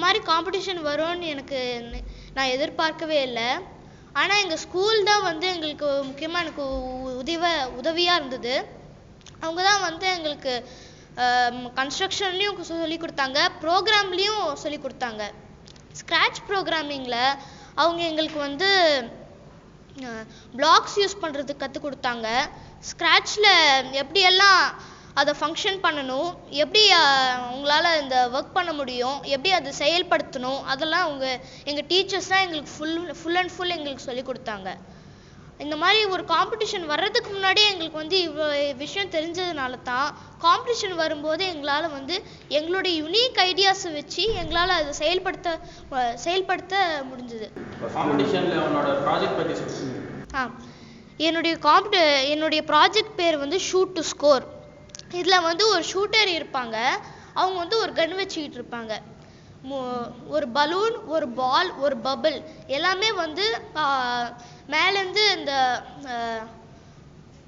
மாதிரி காம்படிஷன் வரும்னு நான் எதிர்பார்க்கவே இல்லை. ஆனால் எங்கள் ஸ்கூல் தான் வந்து எங்களுக்கு முக்கியமாக எனக்கு உதவியாக இருந்தது. அவங்க தான் வந்து எங்களுக்கு கன்ஸ்ட்ரக்ஷன்லேயும் சொல்லி கொடுத்தாங்க, ப்ரோக்ராம்லேயும் சொல்லி கொடுத்தாங்க. ஸ்க்ராட்ச் ப்ரோக்ராமிங்கில் அவங்க எங்களுக்கு வந்து பிளாக்ஸ் யூஸ் பண்ணுறதுக்கு கற்றுக் கொடுத்தாங்க. ஸ்க்ராட்சில் எப்படியெல்லாம் அதை ஃபங்க்ஷன் பண்ணணும், எப்படி உங்களால் இந்த ஒர்க் பண்ண முடியும், எப்படி அதை செயல்படுத்தணும், அதெல்லாம் எங்கள் டீச்சர்ஸ் தான் எங்களுக்கு ஃபுல் அண்ட் ஃபுல் எங்களுக்கு சொல்லி கொடுத்தாங்க. இந்த மாதிரி ஒரு காம்படிஷன் வர்றதுக்கு முன்னாடியே எங்களுக்கு வந்து இவ்வளோ விஷயம் தெரிஞ்சதுனால தான் காம்படிஷன் வரும்போது எங்களால் வந்து எங்களுடைய யுனிக் ஐடியாஸை வச்சு எங்களால் அதை செயல்படுத்த முடிஞ்சது. என்னுடைய ப்ராஜெக்ட் பேர் வந்து ஷூட் டு ஸ்கோர். இதில் வந்து ஒரு ஷூட்டர் இருப்பாங்க. அவங்க வந்து ஒரு கன் வச்சுக்கிட்டு இருப்பாங்க. ஒரு பலூன், ஒரு பால், ஒரு பபிள் எல்லாமே வந்து மேலேருந்து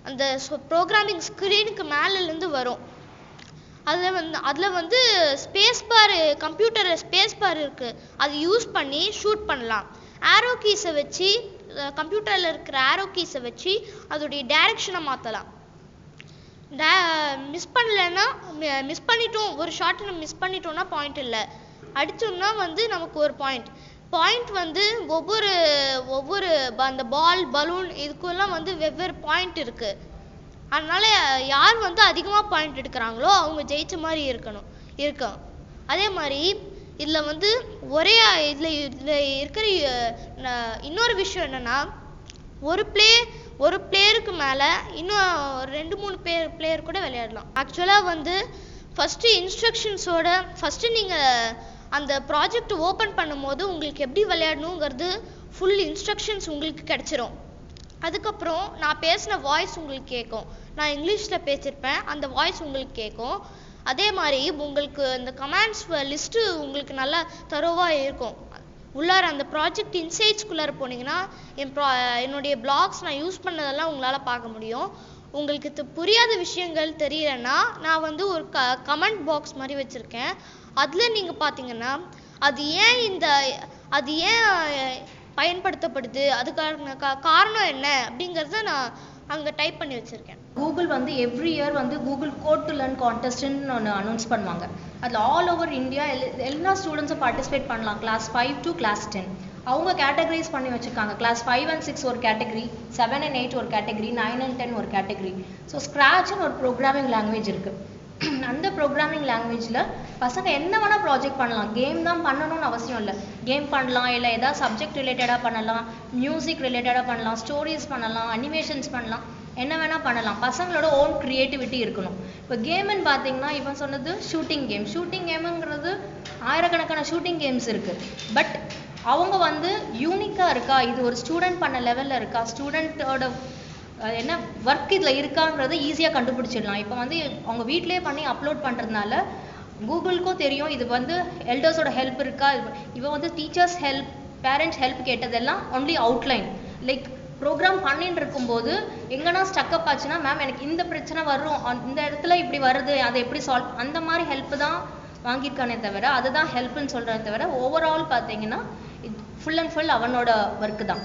அந்த ப்ரோக்ராமிங் ஸ்க்ரீனுக்கு மேலேருந்து வரும். அதில் வந்து ஸ்பேஸ் பார், கம்ப்யூட்டரில் ஸ்பேஸ் பார் இருக்குது, அது யூஸ் பண்ணி ஷூட் பண்ணலாம். ஆரோ கீஸை வச்சு, கம்ப்யூட்டரில் இருக்கிற ஆரோ கீஸை வச்சு அதோடைய டைரக்ஷனை மாற்றலாம். மிஸ் பண்ணிட்டோம், ஒரு ஷாட் நம்ம மிஸ் பண்ணிட்டோம்னா பாயிண்ட் இல்லை, அடித்தோம்னா வந்து நமக்கு ஒரு பாயிண்ட் வந்து ஒவ்வொரு அந்த பால், பலூன் இதுக்கெல்லாம் வந்து வெவ்வேறு பாயிண்ட் இருக்குது. அதனால் யார் வந்து அதிகமாக பாயிண்ட் எடுக்கிறாங்களோ அவங்க ஜெயிச்ச மாதிரி இருக்கும். அதே மாதிரி இதில் வந்து இதில் இருக்கிற இன்னொரு விஷயம் என்னென்னா, ஒரு பிளேயருக்கு மேலே இன்னும் 2-3 பிளேயர் கூட விளையாடலாம். ஆக்சுவலாக வந்து ஃபஸ்ட்டு நீங்கள் அந்த ப்ராஜெக்ட் ஓப்பன் பண்ணும்போது உங்களுக்கு எப்படி விளையாடணுங்கிறது ஃபுல் இன்ஸ்ட்ரக்ஷன்ஸ் உங்களுக்கு கிடச்சிரும். அதுக்கப்புறம் நான் பேசின வாய்ஸ் உங்களுக்கு கேட்கும். நான் இங்கிலீஷில் பேசியிருப்பேன், அந்த வாய்ஸ் உங்களுக்கு கேட்கும். அதே மாதிரி உங்களுக்கு இந்த கமாண்ட்ஸ் லிஸ்ட்டு உங்களுக்கு நல்லா தரோவாக இருக்கும். உள்ளார அந்த ப்ராஜெக்ட் இன்சைட்ஸ்குள்ளார போனீங்கன்னா என்னுடைய பிளாக்ஸ் நான் யூஸ் பண்ணதெல்லாம் உங்களால் பார்க்க முடியும். உங்களுக்கு புரியாத விஷயங்கள் தெரியலன்னா நான் வந்து ஒரு கமெண்ட் பாக்ஸ் மாதிரி வச்சுருக்கேன். அதில் நீங்கள் பார்த்தீங்கன்னா அது ஏன் பயன்படுத்தப்படுது, அதுக்கான காரணம் என்ன அப்படிங்கிறத நான் அங்கே டைப் பண்ணி வச்சுருக்கேன். கூகுள் வந்து எவ்ரி இயர் வந்து கூகுள் கோட் டு லேர்ன் கான்டெஸ்ட்னு ஒன்று அனௌன்ஸ் பண்ணுவாங்க. அதில் ஆல் ஓவர் இந்தியா எல்லா ஸ்டூடெண்ட்ஸும் பார்ட்டிசிபேட் பண்ணலாம். கிளாஸ் 5 to கிளாஸ் 10 அவங்க கேட்டகரைஸ் பண்ணி வச்சுருக்காங்க. கிளாஸ் 5 and 6 ஒரு கேட்டகரி, 7 and 8 ஒரு கேட்டகரி, 9 and 10 ஒரு கேட்டகரி. ஸோ ஸ்க்ராட்ச்னு ஒரு ப்ரோக்ராமிங் லாங்குவேஜ் இருக்குது. அந்த ப்ரோக்ராமிங் லாங்குவேஜில் பசங்க என்ன வேணால் ப்ராஜெக்ட் பண்ணலாம். கேம் தான் பண்ணணும்னு அவசியம் இல்லை. கேம் பண்ணலாம், இல்லை ஏதாவது சப்ஜெக்ட் ரிலேட்டடாக பண்ணலாம், மியூசிக் ரிலேட்டடாக பண்ணலாம், ஸ்டோரிஸ் பண்ணலாம், அனிமேஷன்ஸ் பண்ணலாம், என்ன வேணால் பண்ணலாம். பசங்களோட ஓன் க்ரியேட்டிவிட்டி இருக்கணும். இப்போ கேம்னு பார்த்தீங்கன்னா இவன் சொன்னது ஷூட்டிங் கேமுங்கிறது ஆயிரக்கணக்கான ஷூட்டிங் கேம்ஸ் இருக்குது. பட் அவங்க வந்து யூனிக்காக இருக்கா, இது ஒரு ஸ்டூடெண்ட் பண்ண லெவலில் இருக்கா, ஸ்டூடெண்ட்டோட என்ன ஒர்க் இதில் இருக்காங்கிறத ஈஸியாக கண்டுபிடிச்சிடலாம். இப்போ வந்து அவங்க வீட்டிலே பண்ணி அப்லோட் பண்ணுறதுனால கூகுளுக்கும் தெரியும் இது வந்து எல்டர்ஸோட ஹெல்ப் இருக்கா. இவன் வந்து டீச்சர்ஸ் ஹெல்ப், பேரண்ட்ஸ் ஹெல்ப் கேட்டதெல்லாம் ஒன்லி அவுட்லைன். லைக் ப்ரோக்ராம் பண்ணிட்டு இருக்கும்போது எங்கன்னா ஸ்டக்கப் ஆச்சுன்னா, மேம் எனக்கு இந்த பிரச்சனை வரும், இந்த இடத்துல இப்படி வருது, அதை எப்படி சால்வ், அந்த மாதிரி ஹெல்ப் தான் வாங்கியிருக்கானே தவிர அதுதான் ஹெல்ப்னு சொல்கிறத தவிர ஓவரால் பார்த்தீங்கன்னா ஃபுல் அண்ட் ஃபுல் அவனோட ஒர்க்கு தான்.